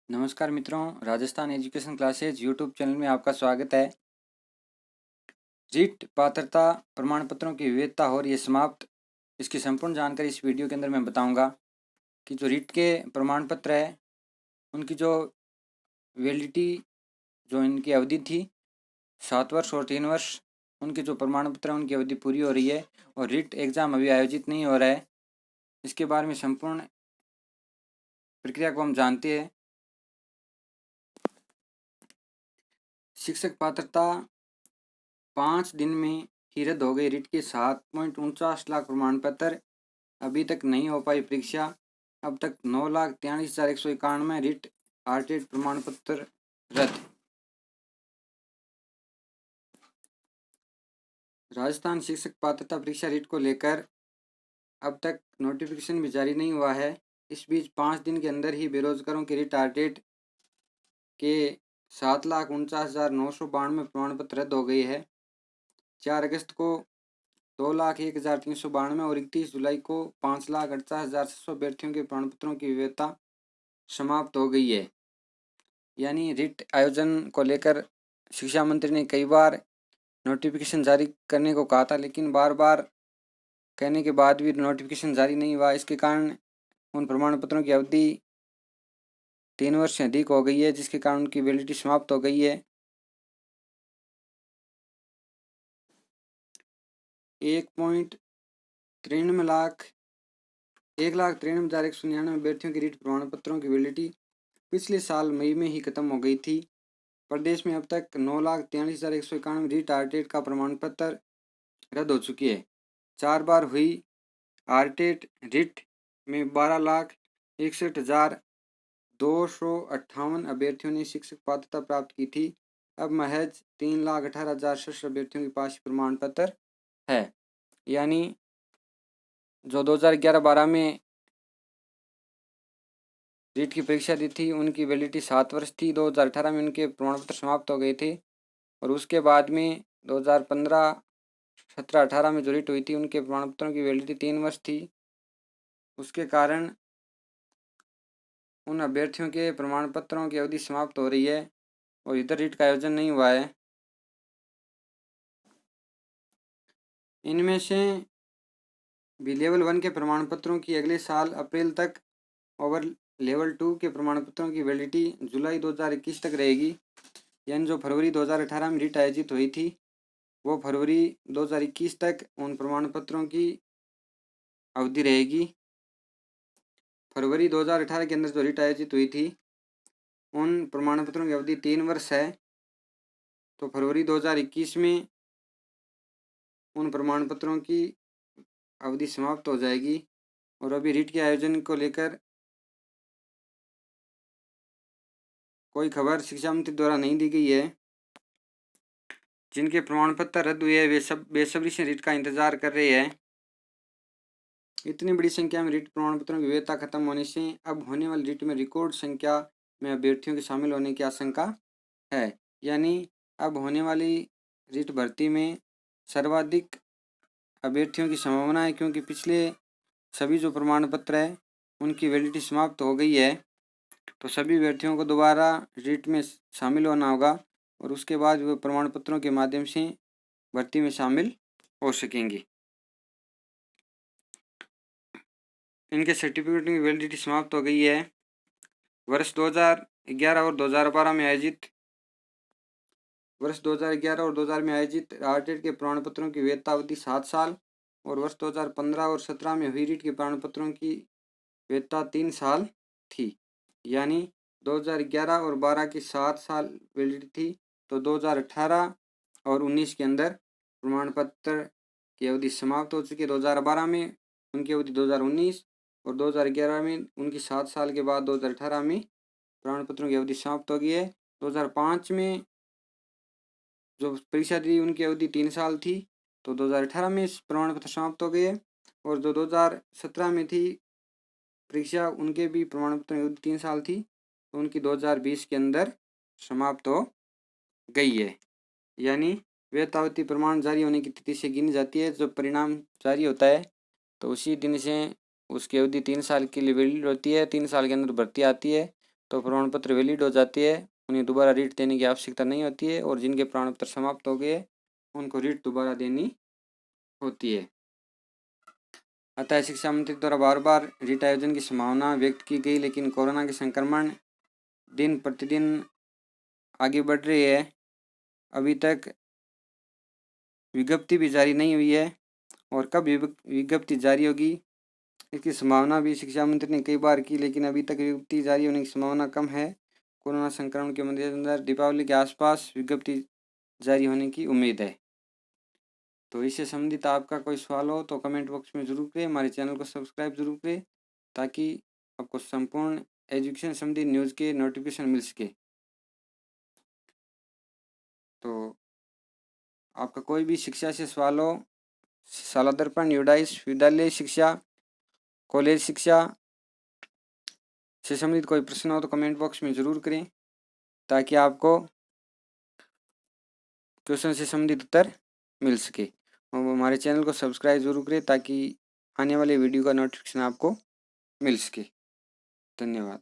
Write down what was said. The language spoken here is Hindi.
नमस्कार मित्रों, Rajasthan education classes YouTube channel में आपका स्वागत है। रीट पात्रता प्रमाण पत्रों की विविधता हो रही है समाप्त। इसकी संपूर्ण जानकारी इस वीडियो के अंदर मैं बताऊंगा कि जो रीट के प्रमाण पत्र है उनकी जो वैलिडिटी, जो इनकी अवधि थी 7 वर्ष और 3 वर्ष, उनके जो प्रमाण पत्र हैं उनकी अवधि पूरी हो रही है और रीट एग्ज़ाम अभी आयोजित नहीं हो रहा है। इसके बारे में संपूर्ण प्रक्रिया को हम जानते हैं। शिक्षक पात्रता 5 दिन में ही रद्द हो गई। रीट के 7.49 लाख प्रमाण पत्र अभी तक नहीं हो पाई परीक्षा। अब तक 9,43,191 रीट आरटीट प्रमाण पत्र रद्द। राजस्थान शिक्षक पात्रता परीक्षा रीट को लेकर अब तक नोटिफिकेशन भी जारी नहीं हुआ है। इस बीच 5 दिन के अंदर ही बेरोजगारों के रीट आरटीट के 7,49,992 प्रमाण पत्र रद्द हो गई है। 4 अगस्त को 2,01,392 और 31 जुलाई को 5,48,600 अभ्यर्थियों के प्रमाण पत्रों की वैधता समाप्त हो गई है। यानी रीट आयोजन को लेकर शिक्षा मंत्री ने कई बार नोटिफिकेशन जारी करने को कहा था, लेकिन बार बार कहने के बाद भी नोटिफिकेशन जारी नहीं हुआ। इसके कारण उन प्रमाण पत्रों की अवधि 3 वर्ष से अधिक हो गई है, जिसके कारण उनकी वैलिडिटी समाप्त हो गई है। 1,93,199 अभ्यर्थियों की रीट प्रमाण पत्रों की वैलिडिटी पिछले साल मई में ही खत्म हो गई थी। प्रदेश में अब तक 9,43,191 रीट आरटीट का प्रमाण पत्र रद्द हो चुकी है। 4 बार हुई आरटीट रीट में 12,61,258 अभ्यर्थियों ने शिक्षक पात्रता प्राप्त की थी। अब महज 3,18,600 अभ्यर्थियों के पास प्रमाण पत्र है। यानी जो 2011-12 में रीट की परीक्षा दी थी उनकी वैलिडिटी 7 वर्ष थी। 2018 में उनके प्रमाण पत्र समाप्त हो गए थे और उसके बाद में 2015, 17, 18 में जो रीट हुई थी उनके प्रमाण पत्रों की वैलिडिटी 3 वर्ष थी। उसके कारण उन अभ्यर्थियों के प्रमाण पत्रों की अवधि समाप्त हो रही है और इधर रीट का आयोजन नहीं हुआ है। इनमें से भी लेवल 1 के प्रमाण पत्रों की अगले साल अप्रैल तक और लेवल 2 के प्रमाण पत्रों की वैलिडिटी जुलाई 2021 तक रहेगी। यानी जो फरवरी 2018 में रीट आयोजित हुई थी वो फरवरी 2021 तक उन प्रमाण पत्रों की अवधि रहेगी। फरवरी 2018 के अंदर जो रीट आयोजित हुई थी उन प्रमाण पत्रों की अवधि 3 वर्ष है, तो फरवरी 2021 में उन प्रमाण पत्रों की अवधि समाप्त हो जाएगी। और अभी रीट के आयोजन को लेकर कोई खबर शिक्षा मंत्री द्वारा नहीं दी गई है। जिनके प्रमाण पत्र रद्द हुए हैं वे सब बेसब्री से रीट का इंतजार कर रहे हैं। इतनी बड़ी संख्या में रीट प्रमाण पत्रों की वैधता खत्म होने से अब होने वाली रीट में रिकॉर्ड संख्या में अभ्यर्थियों के शामिल होने की आशंका है। यानी अब होने वाली रीट भर्ती में सर्वाधिक अभ्यर्थियों की संभावना है, क्योंकि पिछले सभी जो प्रमाण पत्र है उनकी वैलिडिटी समाप्त हो गई है। तो सभी अभ्यर्थियों को दोबारा रीट में शामिल होना होगा और उसके बाद वे प्रमाण पत्रों के माध्यम से भर्ती में शामिल हो सकेंगे। इनके सर्टिफिकेट की वैलिडिटी समाप्त हो गई है। वर्ष 2011 और 2012 में आयोजित आरटीट के प्रमाण पत्रों की वैधता अवधि 7 साल और वर्ष 2015 और 17 में हुई रीट के प्रमाण पत्रों की वैधता 3 साल थी। यानी 2011 और 12 की 7 साल वैलिडिटी थी, तो 2018 और 19 के अंदर प्रमाण पत्र की अवधि समाप्त हो चुकी है। 2012 में उनकी अवधि 2019 और 2011 में उनकी 7 साल के बाद 2018 में प्रमाण पत्रों की अवधि समाप्त हो गई है। 2005 में जो परीक्षा दी उनकी अवधि 3 साल थी, तो 2018 में प्रमाण पत्र समाप्त हो गए। और जो 2017 में थी परीक्षा उनके भी प्रमाण पत्र की अवधि 3 साल थी, तो उनकी 2020 के अंदर समाप्त हो गई है। यानी वैधतावती प्रमाण जारी होने की तिथि से गिनी जाती है। जो परिणाम जारी होता है तो उसी दिन से उसकी अवधि 3 साल के लिए वैलिड होती है। 3 साल के अंदर भर्ती आती है तो प्रमाण पत्र वैलिड हो जाती है, उन्हें दोबारा रीट देने की आवश्यकता नहीं होती है। और जिनके प्रमाण पत्र समाप्त हो गए उनको रीट दोबारा देनी होती है। अतः शिक्षा मंत्री द्वारा बार बार रीट आयोजन की संभावना व्यक्त की गई, लेकिन कोरोना के संक्रमण दिन प्रतिदिन आगे बढ़ रही है। अभी तक विज्ञप्ति भी जारी नहीं हुई है, और कब विज्ञप्ति जारी होगी इसकी संभावना भी शिक्षा मंत्री ने कई बार की, लेकिन अभी तक विज्ञप्ति जारी होने की संभावना कम है। कोरोना संक्रमण के मद्देनजर दीपावली के आसपास विज्ञप्ति जारी होने की उम्मीद है। तो इससे संबंधित आपका कोई सवाल हो तो कमेंट बॉक्स में ज़रूर करें। हमारे चैनल को सब्सक्राइब जरूर करें ताकि आपको संपूर्ण एजुकेशन संबंधी न्यूज़ के नोटिफिकेशन मिल सके। तो आपका कोई भी शिक्षा से सवाल हो, शाला दर्पण, यूडाइस, विद्यालय शिक्षा, कॉलेज शिक्षा से संबंधित कोई प्रश्न हो तो कमेंट बॉक्स में ज़रूर करें ताकि आपको क्वेश्चन से संबंधित उत्तर मिल सके। और हमारे चैनल को सब्सक्राइब जरूर करें ताकि आने वाले वीडियो का नोटिफिकेशन आपको मिल सके। धन्यवाद।